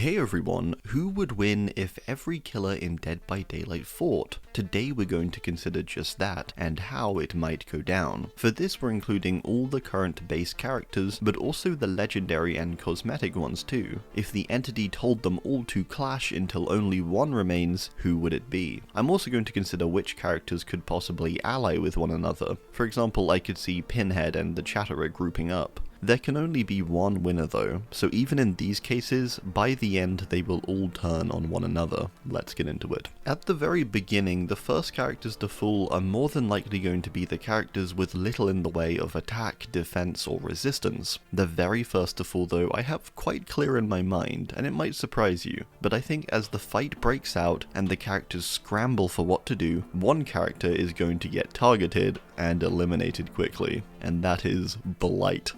Hey everyone, who would win if every killer in Dead by Daylight fought? Today we're going to consider just that, and how it might go down. For this we're including all the current base characters, but also the legendary and cosmetic ones too. If the entity told them all to clash until only one remains, who would it be? I'm also going to consider which characters could possibly ally with one another. For example, I could see Pinhead and the Chatterer grouping up. There can only be one winner though, so even in these cases, by the end they will all turn on one another. Let's get into it. At the very beginning, the first characters to fall are more than likely going to be the characters with little in the way of attack, defense, or resistance. The very first to fall though I have quite clear in my mind, and it might surprise you, but I think as the fight breaks out and the characters scramble for what to do, one character is going to get targeted and eliminated quickly, and that is Blight.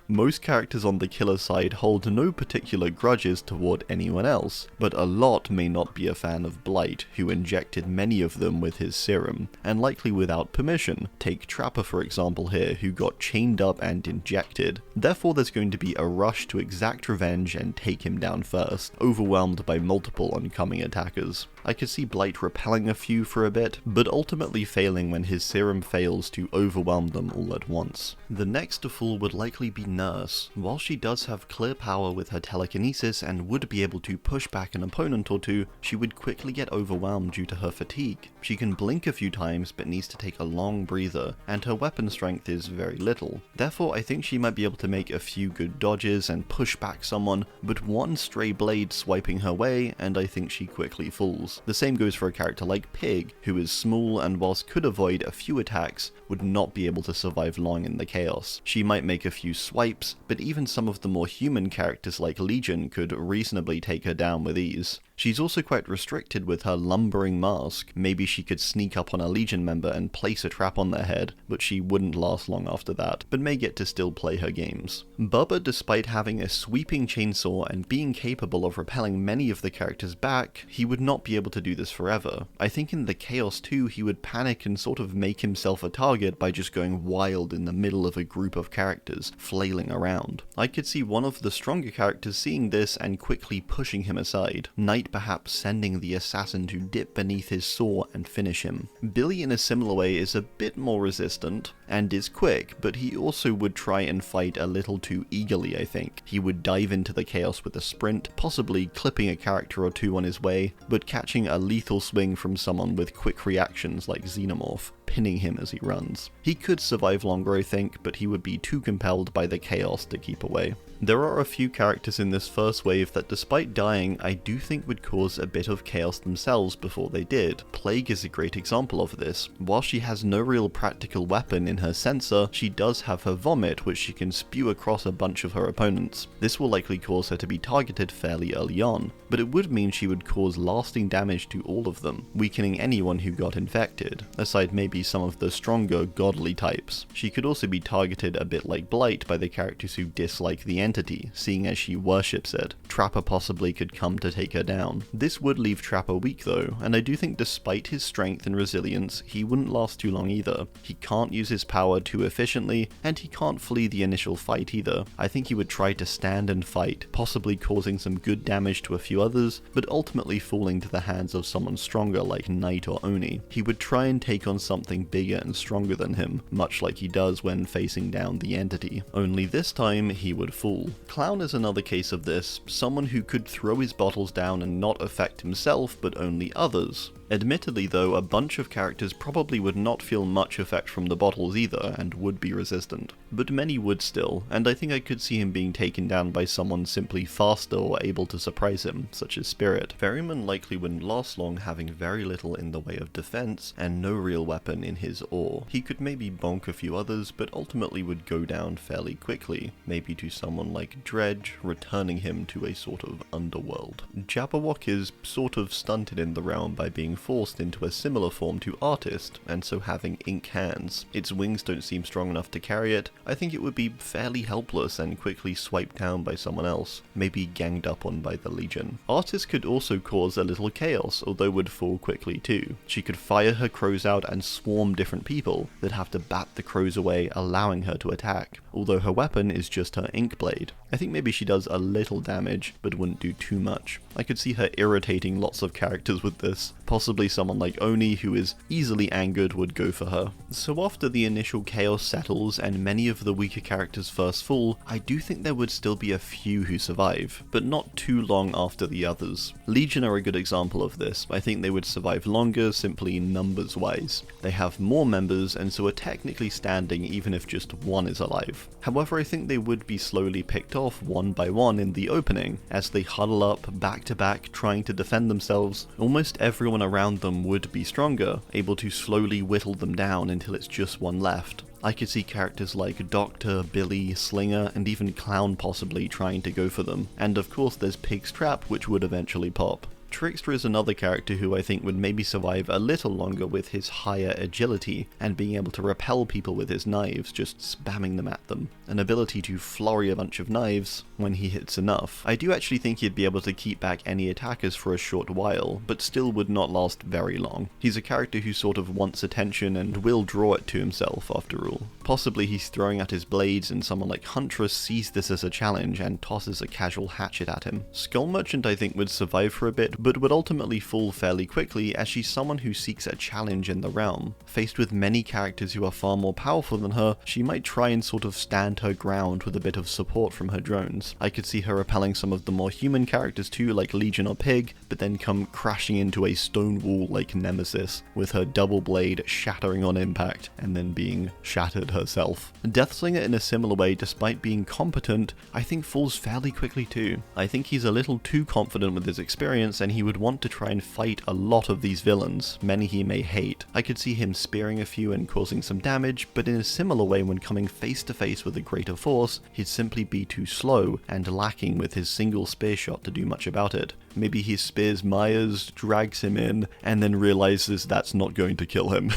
Most characters on the killer side hold no particular grudges toward anyone else, but a lot may not be a fan of Blight, who injected many of them with his serum, and likely without permission. Take Trapper for example here, who got chained up and injected. Therefore there's going to be a rush to exact revenge and take him down first, overwhelmed by multiple oncoming attackers. I could see Blight repelling a few for a bit, but ultimately failing when his serum fails to overwhelm them all at once. The next to fall would likely be Nurse. While she does have clear power with her telekinesis and would be able to push back an opponent or two, she would quickly get overwhelmed due to her fatigue. She can blink a few times but needs to take a long breather, and her weapon strength is very little. Therefore I think she might be able to make a few good dodges and push back someone, but one stray blade swiping her way and I think she quickly falls. The same goes for a character like Pig, who is small and whilst could avoid a few attacks, would not be able to survive long in the chaos. She might make a few swipes, but even some of the more human characters like Legion could reasonably take her down with ease. She's also quite restricted with her lumbering mask. Maybe she could sneak up on a Legion member and place a trap on their head, but she wouldn't last long after that, but may get to still play her games. Bubba, despite having a sweeping chainsaw and being capable of repelling many of the characters back, he would not be able to do this forever. I think in the chaos too, he would panic and sort of make himself a target by just going wild in the middle of a group of characters, flailing around. I could see one of the stronger characters seeing this and quickly pushing him aside. Knight perhaps sending the assassin to dip beneath his saw and finish him. Billy in a similar way is a bit more resistant, and is quick, but he also would try and fight a little too eagerly I think. He would dive into the chaos with a sprint, possibly clipping a character or two on his way, but catching a lethal swing from someone with quick reactions like Xenomorph, pinning him as he runs. He could survive longer I think, but he would be too compelled by the chaos to keep away. There are a few characters in this first wave that despite dying I do think would cause a bit of chaos themselves before they did. Plague is a great example of this. While she has no real practical weapon in her sensor, she does have her vomit which she can spew across a bunch of her opponents. This will likely cause her to be targeted fairly early on, but it would mean she would cause lasting damage to all of them, weakening anyone who got infected, aside maybe some of the stronger godly types. She could also be targeted a bit like Blight by the characters who dislike the entity, seeing as she worships it. Trapper possibly could come to take her down. This would leave Trapper weak though, and I do think despite his strength and resilience, he wouldn't last too long either. He can't use his power too efficiently, and he can't flee the initial fight either. I think he would try to stand and fight, possibly causing some good damage to a few others, but ultimately falling to the hands of someone stronger like Knight or Oni. He would try and take on something bigger and stronger than him, much like he does when facing down the entity. Only this time, he would fall. Clown is another case of this, someone who could throw his bottles down and not affect himself, but only others. Admittedly though, a bunch of characters probably would not feel much effect from the bottles either, and would be resistant. But many would still, and I think I could see him being taken down by someone simply faster or able to surprise him, such as Spirit. Ferryman likely wouldn't last long, having very little in the way of defense, and no real weapon in his ore. He could maybe bonk a few others, but ultimately would go down fairly quickly, maybe to someone like Dredge, returning him to a sort of underworld. Jabberwock is sort of stunted in the realm by being forced into a similar form to Artist, and so having ink hands. Its wings don't seem strong enough to carry it. I think it would be fairly helpless and quickly swiped down by someone else, maybe ganged up on by the Legion. Artist could also cause a little chaos, although would fall quickly too. She could fire her crows out and swarm different people that have to bat the crows away, allowing her to attack, although her weapon is just her ink blade. I think maybe she does a little damage, but wouldn't do too much. I could see her irritating lots of characters with this. Possibly someone like Oni, who is easily angered, would go for her. So after the initial chaos settles and many of the weaker characters first fall, I do think there would still be a few who survive, but not too long after the others. Legion are a good example of this. I think they would survive longer, simply numbers wise. They have more members and so are technically standing even if just one is alive. However, I think they would be slowly picked off one by one in the opening, as they huddle up back to back trying to defend themselves. Almost everyone around them would be stronger, able to slowly whittle them down until it's just one left. I could see characters like Doctor, Billy, Slinger, and even Clown possibly trying to go for them. And of course there's Pig's Trap, which would eventually pop. Trickster is another character who I think would maybe survive a little longer with his higher agility and being able to repel people with his knives, just spamming them at them. An ability to flurry a bunch of knives when he hits enough. I do actually think he'd be able to keep back any attackers for a short while, but still would not last very long. He's a character who sort of wants attention and will draw it to himself after all. Possibly he's throwing at his blades and someone like Huntress sees this as a challenge and tosses a casual hatchet at him. Skull Merchant I think would survive for a bit, but would ultimately fall fairly quickly as she's someone who seeks a challenge in the realm. Faced with many characters who are far more powerful than her, she might try and sort of stand her ground with a bit of support from her drones. I could see her repelling some of the more human characters too, like Legion or Pig, but then come crashing into a stone wall like Nemesis, with her double blade shattering on impact and then being shattered herself. Deathslinger in a similar way, despite being competent, I think falls fairly quickly too. I think he's a little too confident with his experience and he would want to try and fight a lot of these villains, many he may hate. I could see him spearing a few and causing some damage, but in a similar way when coming face to face with a greater force, he'd simply be too slow and lacking with his single spear shot to do much about it. Maybe he spears Myers, drags him in, and then realizes that's not going to kill him.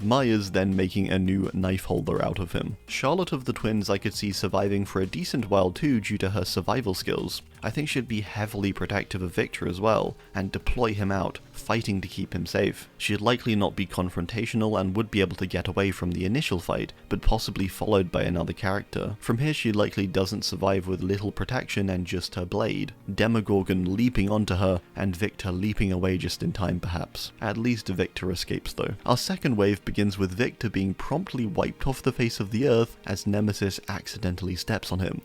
Myers then making a new knife holder out of him. Charlotte of the Twins I could see surviving for a decent while too due to her survival skills. I think she'd be heavily protective of Victor as well, and deploy him out, fighting to keep him safe. She'd likely not be confrontational and would be able to get away from the initial fight, but possibly followed by another character. From here she likely doesn't survive with little protection and just her blade. Demogorgon leaping onto her, and Victor leaping away just in time perhaps. At least Victor escapes though. Our second wave begins with Victor being promptly wiped off the face of the earth as Nemesis accidentally steps on him.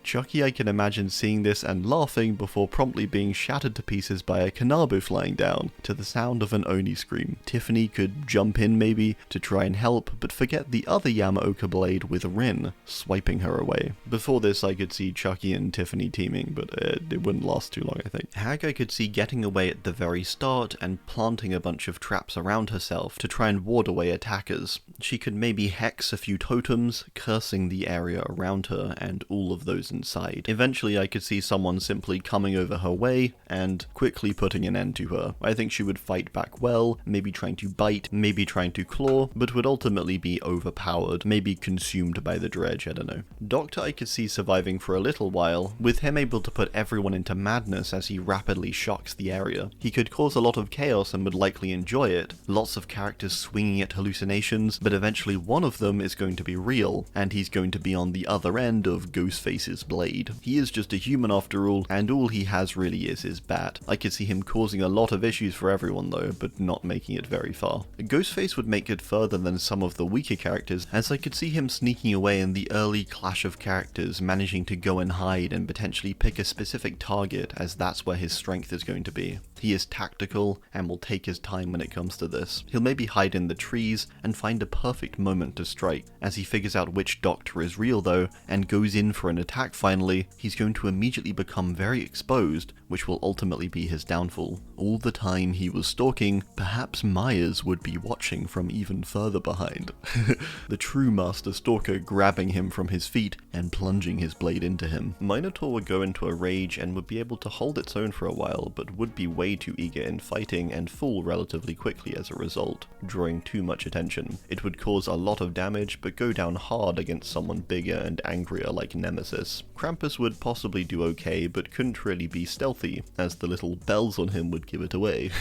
Chucky I can imagine seeing this and laughing before promptly being shattered to pieces by a Kanabo flying down, to the sound of an Oni scream. Tiffany could jump in maybe to try and help, but forget the other Yamaoka blade with Rin, swiping her away. Before this I could see Chucky and Tiffany teaming, but it wouldn't last too long I think. Hag I could see getting away at the very start and planting a bunch of traps around herself to try and ward away attackers. She could maybe hex a few totems, cursing the area around her and all of those inside. Eventually I could see someone simply coming over her way and quickly putting an end to her. I think she would fight back well, maybe trying to bite, maybe trying to claw, but would ultimately be overpowered, maybe consumed by the dredge, I don't know. Doctor I could see surviving for a little while, with him able to put everyone into madness as he rapidly shocks the area. He could cause a lot of chaos and would likely enjoy it, lots of characters swinging at hallucinations, but eventually one of them is going to be real, and he's going to be on the other end of Ghostface's blade. He is just a human after all, and all he has really is his bat. I could see him causing a lot of issues for everyone though, but not making it very far. Ghostface would make it further than some of the weaker characters, as I could see him sneaking away in the early clash of characters, managing to go and hide and potentially pick a specific target, as that's where his strength is going to be. He is tactical and will take his time when it comes to this. He'll maybe hide in the trees and find a perfect moment to strike. As he figures out which Doctor is real though, and goes in for an attack finally, he's going to immediately become very exposed, which will ultimately be his downfall. All the time he was stalking, perhaps Myers would be watching from even further behind. The true master stalker grabbing him from his feet and plunging his blade into him. Minotaur would go into a rage and would be able to hold its own for a while, but would be way too eager in fighting and fall relatively quickly as a result, drawing too much attention. It would cause a lot of damage, but go down hard against someone bigger and angrier like Nemesis. Krampus would possibly do okay, but couldn't really be stealthy, as the little bells on him would give it away.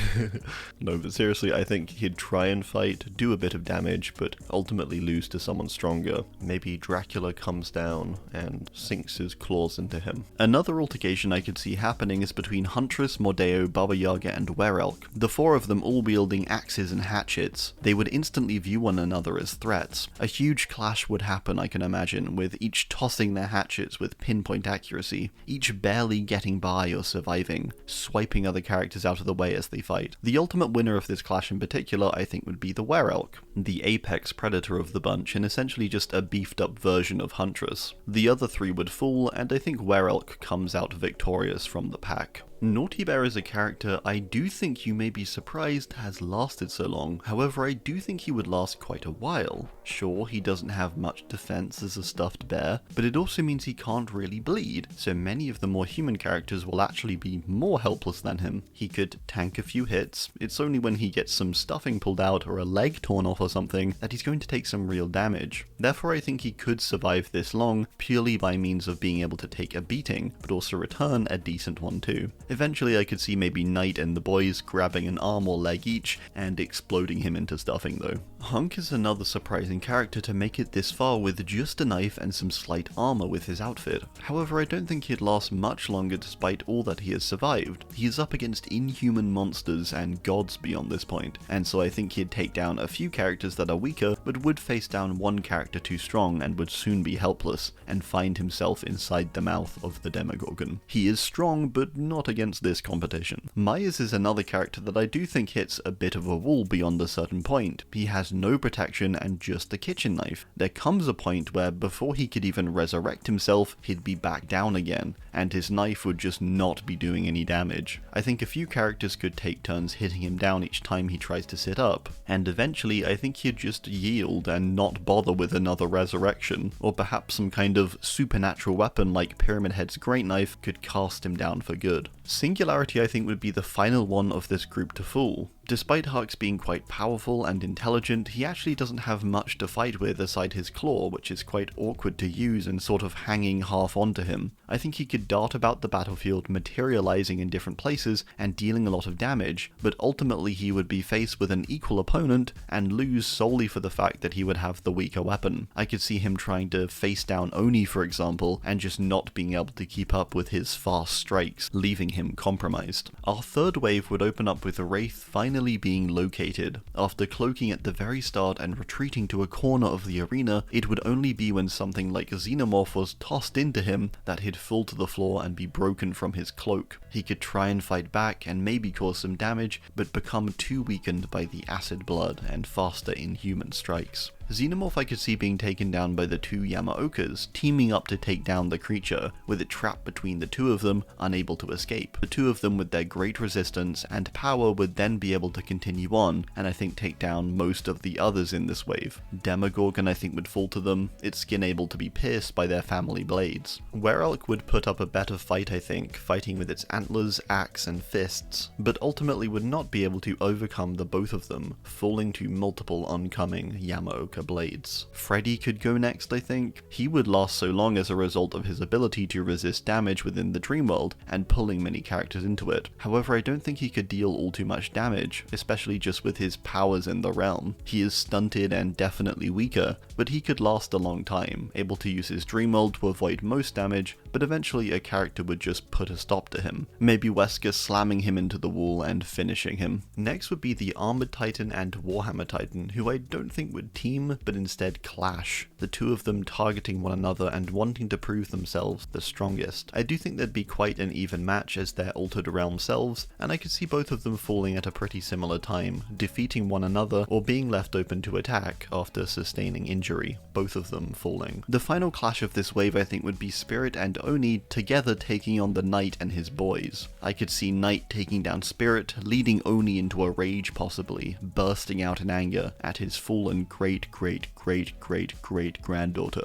No, but seriously, I think he'd try and fight, do a bit of damage, but ultimately lose to someone stronger. Maybe Dracula comes down and sinks his claws into him. Another altercation I could see happening is between Huntress, Mordeo, Baba Yaga, and Werelk. The four of them all wielding axes and hatchets. They would instantly view one another as threats. A huge clash would happen, I can imagine, with each tossing their hatchets with pinpoint accuracy, each barely getting by or surviving, swiping other characters out of the way as they fight. The ultimate winner of this clash in particular, I think, would be the Werelk, the apex predator of the bunch and essentially just a beefed up version of Huntress. The other three would fall, and I think Werelk comes out victorious from the pack. Naughty Bear is a character I do think you may be surprised has lasted so long, however I do think he would last quite a while. Sure, he doesn't have much defense as a stuffed bear, but it also means he can't really bleed, so many of the more human characters will actually be more helpless than him. He could tank a few hits, it's only when he gets some stuffing pulled out or a leg torn off or something that he's going to take some real damage. Therefore I think he could survive this long purely by means of being able to take a beating, but also return a decent one too. Eventually I could see maybe Knight and the boys grabbing an arm or leg each and exploding him into stuffing though. Hunk is another surprising character to make it this far with just a knife and some slight armor with his outfit. However, I don't think he'd last much longer despite all that he has survived. He is up against inhuman monsters and gods beyond this point, and so I think he'd take down a few characters that are weaker, but would face down one character too strong and would soon be helpless, and find himself inside the mouth of the Demogorgon. He is strong, but not against this competition. Myers is another character that I do think hits a bit of a wall beyond a certain point. He has no protection and just a kitchen knife. There comes a point where before he could even resurrect himself, he'd be back down again, and his knife would just not be doing any damage. I think a few characters could take turns hitting him down each time he tries to sit up, and eventually I think he'd just yield and not bother with another resurrection, or perhaps some kind of supernatural weapon like Pyramid Head's Great Knife could cast him down for good. Singularity I think would be the final one of this group to fall. Despite Hux being quite powerful and intelligent, he actually doesn't have much to fight with aside his claw, which is quite awkward to use and sort of hanging half onto him. I think he could dart about the battlefield, materializing in different places and dealing a lot of damage, but ultimately he would be faced with an equal opponent and lose solely for the fact that he would have the weaker weapon. I could see him trying to face down Oni, for example, and just not being able to keep up with his fast strikes, leaving him compromised. Our third wave would open up with Wraith finally being located. After cloaking at the very start and retreating to a corner of the arena, it would only be when something like Xenomorph was tossed into him that he'd fall to the floor and be broken from his cloak. He could try and fight back and maybe cause some damage, but become too weakened by the acid blood and faster inhuman strikes. Xenomorph I could see being taken down by the two Yamaokas, teaming up to take down the creature, with it trapped between the two of them, unable to escape. The two of them with their great resistance and power would then be able to continue on, and I think take down most of the others in this wave. Demogorgon I think would fall to them, its skin able to be pierced by their family blades. Werelk would put up a better fight I think, fighting with its antlers, axe and fists, but ultimately would not be able to overcome the both of them, falling to multiple oncoming Yamaoka blades. Freddy could go next I think. He would last so long as a result of his ability to resist damage within the dream world and pulling many characters into it. However, I don't think he could deal all too much damage, especially just with his powers in the realm. He is stunted and definitely weaker, but he could last a long time, able to use his dream world to avoid most damage, but eventually a character would just put a stop to him. Maybe Wesker slamming him into the wall and finishing him. Next would be the Armored Titan and Warhammer Titan, who I don't think would team, team, but instead clash, the two of them targeting one another and wanting to prove themselves the strongest. I do think there'd be quite an even match as their altered realm selves, and I could see both of them falling at a pretty similar time, defeating one another or being left open to attack after sustaining injury, both of them falling. The final clash of this wave I think would be Spirit and Oni together taking on the Knight and his boys. I could see Knight taking down Spirit, leading Oni into a rage possibly, bursting out in anger at his fallen great-great-great-great-great-granddaughter.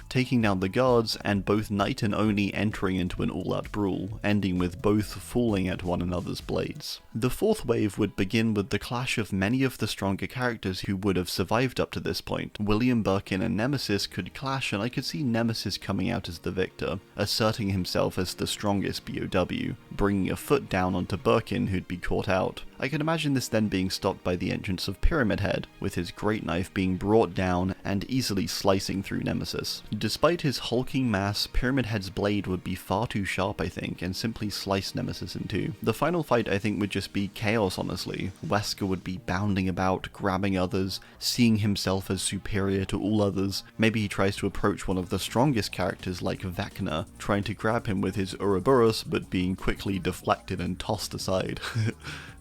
Taking down the guards, and both Knight and Oni entering into an all-out brawl, ending with both falling at one another's blades. The fourth wave would begin with the clash of many of the stronger characters who would have survived up to this point. William Birkin and Nemesis could clash, and I could see Nemesis coming out as the victor, asserting himself as the strongest BOW, bringing a foot down onto Birkin who'd be caught out. I can imagine this then being stopped by the entrance of Pyramid Head, with his great knife being brought down and easily slicing through Nemesis. Despite his hulking mass, Pyramid Head's blade would be far too sharp I think, and simply slice Nemesis in two. The final fight I think would just be chaos honestly. Wesker would be bounding about, grabbing others, seeing himself as superior to all others. Maybe he tries to approach one of the strongest characters like Vecna, trying to grab him with his Ouroboros but being quickly deflected and tossed aside.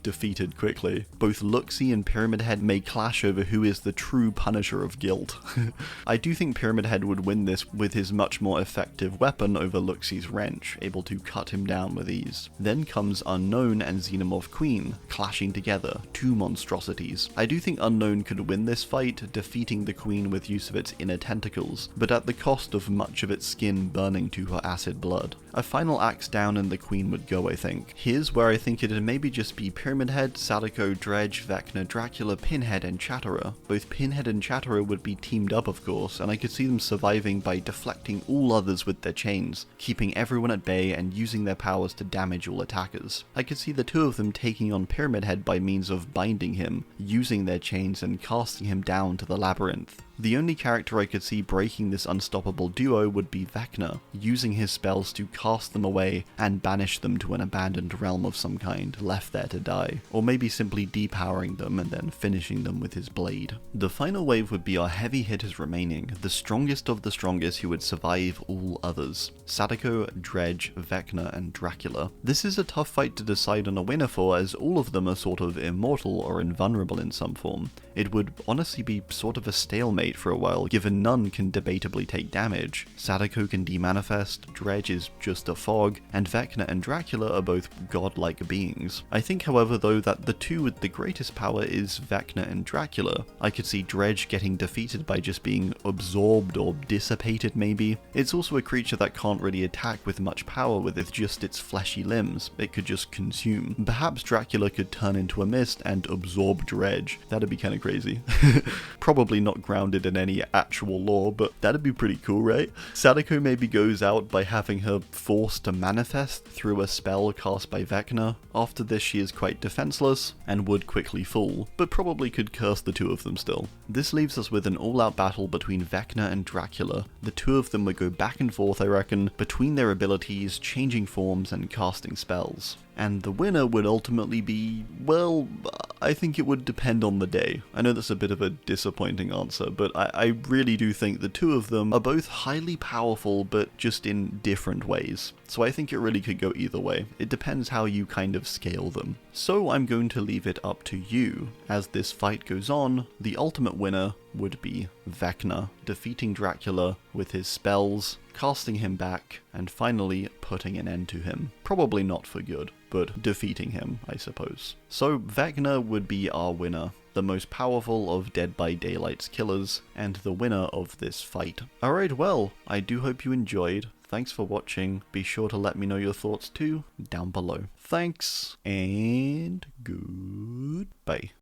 Defeated quickly. Both Luxie and Pyramid Head may clash over who is the true punisher of guilt. I do think Pyramid Head would win this with his much more effective weapon over Luxie's wrench, able to cut him down with ease. Then comes Unknown and Xenomorph Queen, clashing together, two monstrosities. I do think Unknown could win this fight, defeating the Queen with use of its inner tentacles, but at the cost of much of its skin burning to her acid blood. A final axe down and the Queen would go I think. Here's where I think it'd maybe just be Pyramid Head, Sadako, Dredge, Vecna, Dracula, Pinhead, and Chatterer. Both Pinhead and Chatterer would be teamed up of course, and I could see them surviving by deflecting all others with their chains, keeping everyone at bay and using their powers to damage all attackers. I could see the two of them taking on Pyramid Head by means of binding him, using their chains and casting him down to the labyrinth. The only character I could see breaking this unstoppable duo would be Vecna, using his spells to cast them away and banish them to an abandoned realm of some kind, left there to die, or maybe simply depowering them and then finishing them with his blade. The final wave would be our heavy hitters remaining, the strongest of the strongest who would survive all others. Sadako, Dredge, Vecna, and Dracula. This is a tough fight to decide on a winner for, as all of them are sort of immortal or invulnerable in some form. It would honestly be sort of a stalemate for a while, given none can debatably take damage. Sadako can demanifest, Dredge is just a fog, and Vecna and Dracula are both godlike beings. I think however though that the two with the greatest power is Vecna and Dracula. I could see Dredge getting defeated by just being absorbed or dissipated maybe. It's also a creature that can't really attack with much power with just its fleshy limbs, it could just consume. Perhaps Dracula could turn into a mist and absorb Dredge, that'd be kinda crazy. Probably not grounded in any actual lore, but that'd be pretty cool, right? Sadako maybe goes out by having her forced to manifest through a spell cast by Vecna. After this she is quite defenseless, and would quickly fall, but probably could curse the two of them still. This leaves us with an all-out battle between Vecna and Dracula. The two of them would go back and forth I reckon, between their abilities, changing forms and casting spells. And the winner would ultimately be, well, I think it would depend on the day. I know that's a bit of a disappointing answer, but I really do think the two of them are both highly powerful, but just in different ways. So I think it really could go either way. It depends how you kind of scale them. So I'm going to leave it up to you. As this fight goes on, the ultimate winner would be Vecna, defeating Dracula with his spells, casting him back, and finally putting an end to him. Probably not for good, but defeating him, I suppose. So Vecna would be our winner, the most powerful of Dead by Daylight's killers, and the winner of this fight. Alright, well, I do hope you enjoyed. Thanks for watching. Be sure to let me know your thoughts too, down below. Thanks, and goodbye.